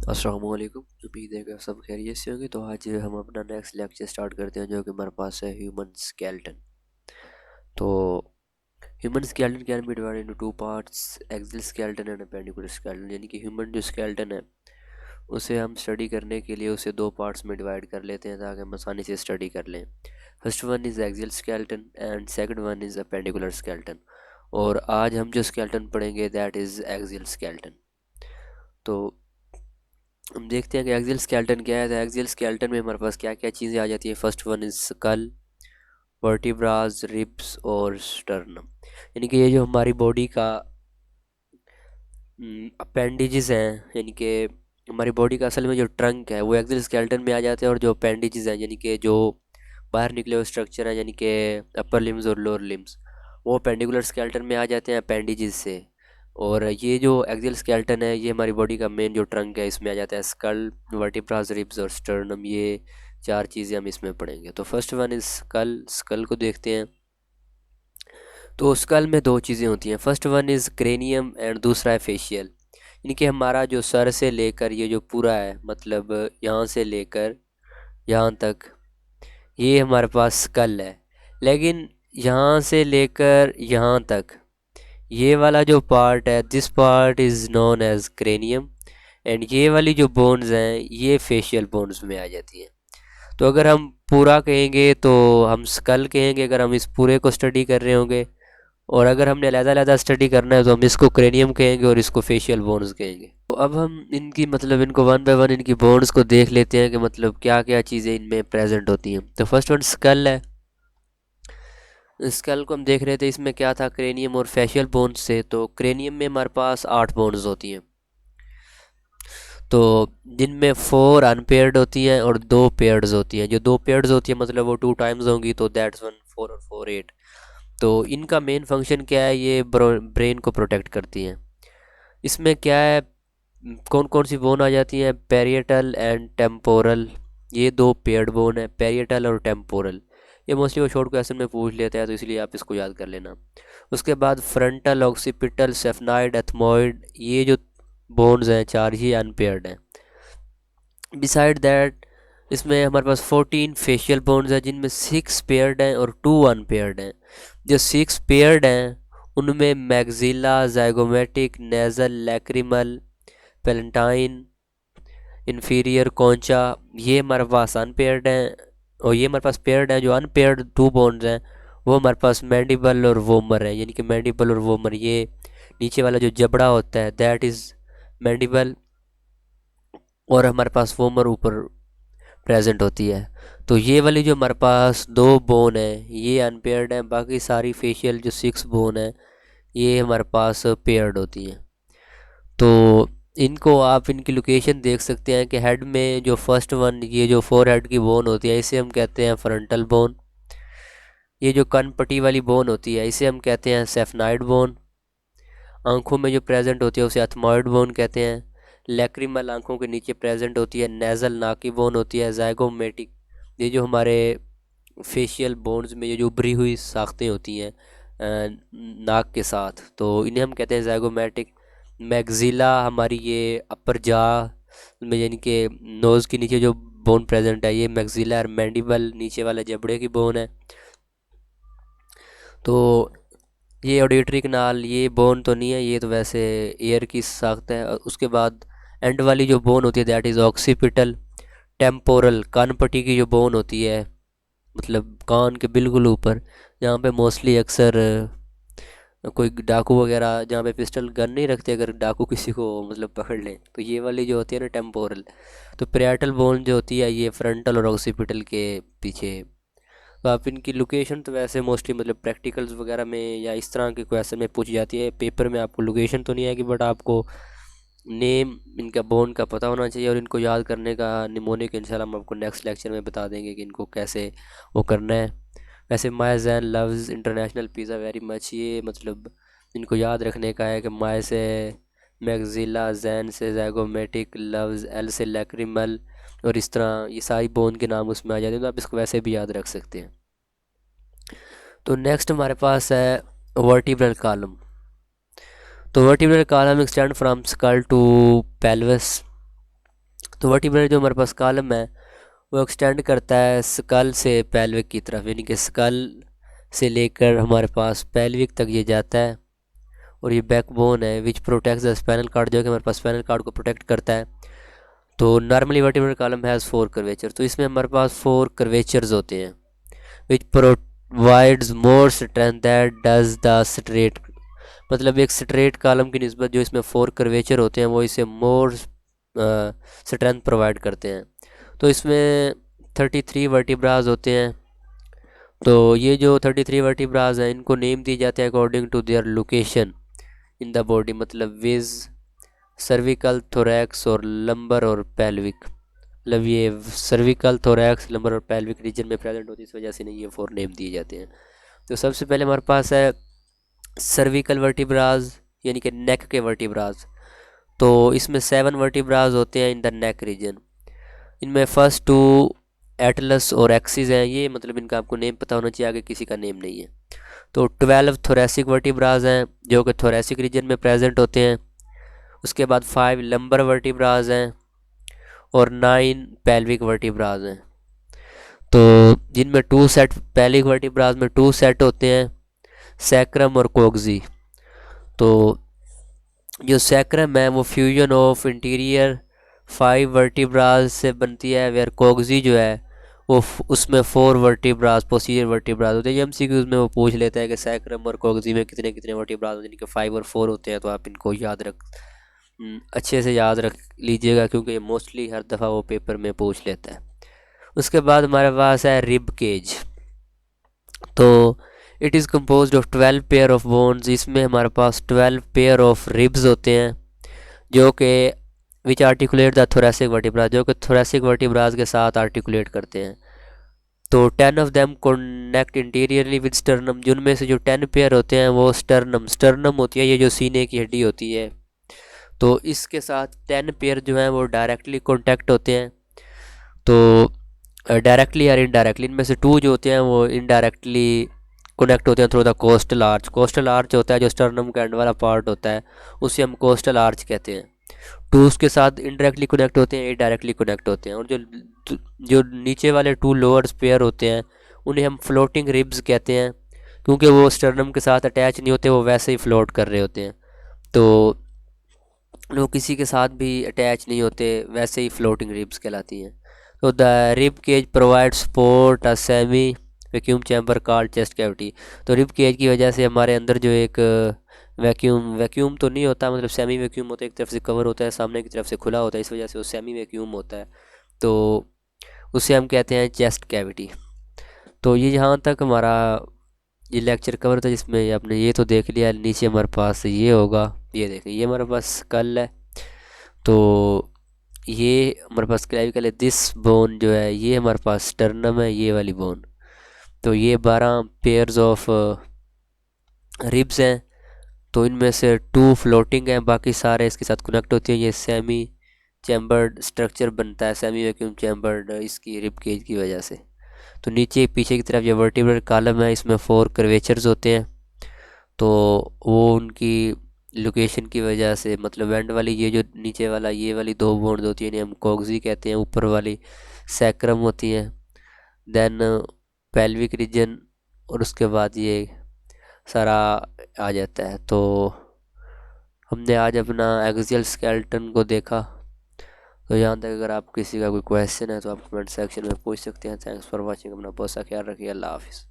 अस्सलाम वालेकुम। उम्मीद है कि आप सब खैरियत से होंगे। तो आज हम अपना नेक्स्ट लेक्चर स्टार्ट करते हैं, जो कि हमारे पास है ह्यूमन स्केलेटन। तो human skeleton can be divided into two parts, axial skeleton and appendicular skeleton. यानी कि ह्यूमन जो स्केलेटन है उसे हम स्टडी करने के लिए उसे दो पार्ट्स में डिवाइड कर लेते हैं ताकि हम आसानी से स्टडी कर लें। First one is axial skeleton and second one is appendicular skeleton. और आज हम जो स्केलेटन पढ़ेंगे दैट इज़ एक्सियल स्केलेटन। तो हम देखते हैं कि एक्सियल स्केलेटन क्या है। तो एक्सियल स्केलेटन में हमारे पास क्या क्या चीज़ें आ जाती हैं। First one is skull, vertebras, ribs और स्टर्नम। यानी कि ये जो हमारी बॉडी का अपेंडिजेस हैं, यानी कि हमारी बॉडी का असल में जो ट्रंक है वो एक्सियल स्केलेटन में आ जाते हैं। और जो अपेंडिजेस हैं यानी कि जो बाहर निकले हुए स्ट्रक्चर हैं, यानी कि अपर लिम्स और लोअर लिम्स, वो पेंडिकुलर स्केलेटन में आ जाते हैं अपेंडिजेस से। और ये जो एक्सियल स्केलेटन है ये हमारी बॉडी का मेन जो ट्रंक है इसमें आ जाता है। स्कल, वर्टिब्रास, रिब्स और स्टर्नम, ये चार चीज़ें हम इसमें पढ़ेंगे। तो first one is skull. Skull को देखते हैं। तो स्कल में दो चीज़ें होती हैं। First one is cranium and दूसरा है फेशियल। यानी कि हमारा जो सर से लेकर ये जो पूरा है, मतलब यहाँ से लेकर यहाँ तक, ये हमारे पास स्कल है। लेकिन यहाँ से लेकर यहाँ तक ये वाला जो पार्ट है, this part is known as cranium. And ये वाली जो बोन्स हैं ये फेशियल बोन्स में आ जाती हैं। तो अगर हम पूरा कहेंगे तो हम स्कल कहेंगे अगर हम इस पूरे को स्टडी कर रहे होंगे। और अगर हमने अलग-अलग स्टडी करना है तो हम इसको क्रेनियम कहेंगे और इसको फेशियल बोन्स कहेंगे। तो अब हम इनकी मतलब इनको वन बाय वन इनकी बोन्स को देख लेते हैं कि मतलब क्या क्या चीज़ें इनमें प्रेजेंट होती हैं। तो फर्स्ट वन स्कल है। स्कल को हम देख रहे थे, इसमें क्या था, क्रेनियम और फेशियल बोन्स से। तो क्रेनियम में हमारे पास 8 बोन्स होती हैं, तो जिनमें 4 अनपेयर्ड होती हैं और 2 पेयर्ड्स होती हैं। जो 2 पेयर्ड्स होती हैं मतलब वो 2 टाइम्स होंगी, तो दैट्स वन 4 और 4 8। तो इनका मेन फंक्शन क्या है, ये ब्रेन को प्रोटेक्ट करती हैं। इसमें क्या है, कौन कौन सी बोन आ जाती हैं, पेरिएटल एंड टेम्पोरल। ये दो पेयर्ड बोन है, पेरिएटल और टेम्पोरल। ये मोस्टली वो शॉर्ट क्वेश्चन में पूछ लेते हैं, तो इसलिए आप इसको याद कर लेना। उसके बाद फ्रंटल, ऑक्सीपिटल, सेफनाइड, एथमोइड, ये जो बोन्स हैं चार, ये अनपेयर्ड हैं। बिसाइड दैट इसमें हमारे पास 14 फेशियल बोन्स हैं, जिनमें 6 पेयर्ड हैं और 2 अनपेयर्ड हैं। जो 6 पेयर्ड हैं उनमें maxilla, zygomatic, nasal, lacrimal, palatine, inferior, concha, ये हमारे पास अनपेयर्ड हैं। और ये हमारे पास पेयर्ड हैं। जो अनपेयर्ड 2 बोन्स हैं वो हमारे पास मैंडिबल और वोमर है। यानी कि मैंडिबल और वोमर, ये नीचे वाला जो जबड़ा होता है दैट इज़ मैंडिबल, और हमारे पास वोमर ऊपर प्रेजेंट होती है। तो ये वाली जो हमारे पास 2 बोन है ये अनपेयर्ड हैं। बाकी सारी फेशियल जो 6 बोन है ये हमारे पास पेयर्ड होती हैं। तो इनको आप इनकी लोकेशन देख सकते हैं कि हेड में जो फर्स्ट वन, ये जो फोर हेड की बोन होती है इसे हम कहते हैं फ्रंटल बोन। ये जो कनपट्टी वाली बोन होती है इसे हम कहते हैं सेफनाइड बोन। आंखों में जो प्रेजेंट होती है उसे एथमॉइड बोन कहते हैं। लैक्रिमल आंखों के नीचे प्रेजेंट होती है। नेजल नाक की बोन होती है। जाइगोमेटिक, ये जो हमारे फेशियल बोन्स में ये जो उभरी हुई साख्तें होती हैं नाक के साथ, तो इन्हें हम कहते हैं जाइगोमेटिक। मैग्जिला हमारी ये अपर जा में, यानी कि नोज़ के नीचे जो बोन प्रेजेंट है ये मैग्जिला। और मैंडिबल नीचे वाले जबड़े की बोन है। तो ये ऑडिटरी कनाल, ये बोन तो नहीं है, ये तो वैसे एयर की साख्त है। और उसके बाद एंड वाली जो बोन होती है दैट इज़ ऑक्सीपिटल। टेम्पोरल, कान पट्टी की जो बोन होती है, मतलब कान के बिल्कुल ऊपर, जहाँ पे मोस्टली अक्सर कोई डाकू वगैरह जहाँ पे पिस्टल गन नहीं रखते, अगर डाकू किसी को मतलब पकड़ लें, तो ये वाली जो होती है ना टेम्पोरल। तो पेरिएटल बोन जो होती है ये फ्रंटल और ऑक्सीपिटल के पीछे। तो आप इनकी लोकेशन तो वैसे मोस्टली मतलब प्रैक्टिकल्स वगैरह में या इस तरह के क्वेश्चन में पूछी जाती है। पेपर में आपको लोकेशन तो नहीं आएगी, बट आपको नेम इनका बोन का पता होना चाहिए। और इनको याद करने का निमोनिक इंशाल्लाह हम आपको नेक्स्ट लेक्चर में बता देंगे कि इनको कैसे वो करना है। वैसे my Jain loves international pizza very much, ये मतलब इनको याद रखने का है कि माय से मैग्जिला, जैन से जैगोमेटिक, लव्स एल से लैक्रिमल, और इस तरह ये सारी बोन के नाम उसमें आ जाते हैं। तो आप इसको वैसे भी याद रख सकते हैं। तो नेक्स्ट हमारे पास है वर्टिब्रल कॉलम। तो vertebral column extend from skull to pelvis. तो वर्टिब्रल जो हमारे पास कॉलम है वो एक्सटेंड करता है स्कल से पेल्विक की तरफ, यानी कि स्कल से लेकर हमारे पास पेल्विक तक ये जाता है। और ये बैकबोन है विच प्रोटेक्ट्स द स्पाइनल कार्ड, जो कि हमारे पास स्पाइनल कार्ड को प्रोटेक्ट करता है। तो normally vertebral column has 4 curvature, तो इसमें हमारे पास 4 कर्वेचर्स होते हैं which provides more strength that does the straight. मतलब एक स्ट्रेट कॉलम की निस्बत जो इसमें 4 कर्वेचर होते हैं वो इसे मोर स्ट्रेंथ प्रोवाइड करते हैं। तो इसमें 33 वर्टिब्राज होते हैं। तो ये जो 33 वर्टिब्राज हैं इनको नेम दिए जाते हैं according to their location in the body, मतलब विज, सर्विकल, थोरैक्स और लंबर और पेल्विक। मतलब ये सर्विकल, थोरैक्स, लंबर और पेल्विक रीजन में प्रेजेंट होती है, इस वजह से नहीं ये 4 नेम दिए जाते हैं। तो सबसे पहले हमारे पास है सर्विकल वर्टिब्राज, यानी कि नेक के वर्टिब्राज। तो इसमें 7 वर्टिब्राज होते हैं इन द नेक रीजन। इनमें फर्स्ट 2 एटलस और एक्सिस हैं, ये मतलब इनका आपको नेम पता होना चाहिए, आगे किसी का नेम नहीं है। तो 12 थोरेसिक वर्टिब्राज हैं जो कि थोरेसिक रीजन में प्रेजेंट होते हैं। उसके बाद 5 लंबर वर्टिब्राज हैं और 9 पेल्विक वर्टिब्राज हैं। तो जिनमें 2 सेट, पेल्विक वर्टिब्राज में 2 सेट होते हैं, सैक्रम और कोक्सी। तो जो सैक्रम है वो फ्यूजन ऑफ इंटीरियर 5 वर्टिब्राज से बनती है, वेयर कोक्सी जो है वो उसमें 4 वर्टिब्राज, पोस्टीरियर वर्टिब्राज होते हैं। एमसीक्यूज में वो पूछ लेता है कि सैक्रम और कोक्सी में कितने कितने वर्टिब्राज होते हैं, जिनके 5 और 4 होते हैं। तो आप इनको अच्छे से याद रख लीजिएगा, क्योंकि मोस्टली हर दफ़ा वो पेपर में पूछ लेता है। उसके बाद हमारे पास है रिब केज। तो it is compose of 12 pair of bones. इसमें हमारे पास 12 पेयर ऑफ रिब्स होते हैं जो कि विच आर्टिकुलेट द थोरेसिक वर्टिब्राज, जो कि थोरेसिक वर्टिब्राज के साथ आर्टिकुलेट करते हैं। तो 10 of them connect interiorly with sternum, जिनमें से जो 10 पेयर होते हैं वो स्टर्नम होती है, ये जो सीने की हड्डी होती है। तो इसके साथ 10 पेयर जो हैं वो डायरेक्टली कॉन्टैक्ट होते हैं। तो डायरेक्टली या इनडायरेक्टली, इनमें से 2 जो होते हैं वो इनडायरेक्टली कनेक्ट होते हैं through the coastal arch. Coastal arch होता है जो स्टर्नम का एंड वाला पार्ट होता है, उसे हम कोस्टल आर्च कहते हैं। 2 उसके साथ इनडायरेक्टली कनेक्ट होते हैं, 8 डायरेक्टली कनेक्ट होते हैं। और जो नीचे वाले 2 लोअर पेयर होते हैं उन्हें हम फ्लोटिंग रिब्स कहते हैं, क्योंकि वो स्टर्नम के साथ अटैच नहीं होते, वो वैसे ही फ्लोट कर रहे होते हैं। तो वो किसी के साथ भी अटैच नहीं होते, वैसे ही फ्लोटिंग रिब्स कहलाती हैं। तो the rib cage provide support a semi vacuum chamber called chest cavity. तो रिब केज की वजह से हमारे अंदर जो एक वैक्यूम तो नहीं होता, मतलब सेमी वैक्यूम होता है, एक तरफ से कवर होता है, सामने की तरफ से खुला होता है, इस वजह से वो सेमी वैक्यूम होता है। तो उसे हम कहते हैं चेस्ट कैविटी। तो ये यहाँ तक हमारा ये लेक्चर कवर था, जिसमें आपने ये तो देख लिया। नीचे हमारे पास ये होगा, ये देखें, ये हमारे पास कल है। तो ये हमारे पास क्लेविकल है। दिस बोन जो है ये हमारे पास स्टर्नम है, ये वाली बोन। तो ये 12 पेयर्स ऑफ रिब्स हैं। तो इनमें से 2 फ्लोटिंग हैं, बाकी सारे इसके साथ कनेक्ट होती हैं। ये सेमी चैम्बर्ड स्ट्रक्चर बनता है, सेमी वैक्यूम चैम्बर्ड, इसकी रिब केज की वजह से। तो नीचे पीछे की तरफ ये वर्टिब्रल कॉलम है, इसमें 4 कर्वेचर्स होते हैं। तो वो उनकी लोकेशन की वजह से, मतलब एंड वाली ये जो नीचे वाला ये वाली 2 बोन्स होती हैं इन्हें हम कोक्सी कहते हैं, ऊपर वाली सैक्रम होती हैं, देन पेल्विक रीजन, और उसके बाद ये सारा आ जाता है। तो हमने आज अपना एक्सियल स्केलेटन को देखा। तो यहाँ तक अगर आप किसी का कोई क्वेश्चन है तो आप कमेंट सेक्शन में पूछ सकते हैं। Thanks for watching. अपना बहुत सा ख्याल रखिए। अल्लाह हाफिज़।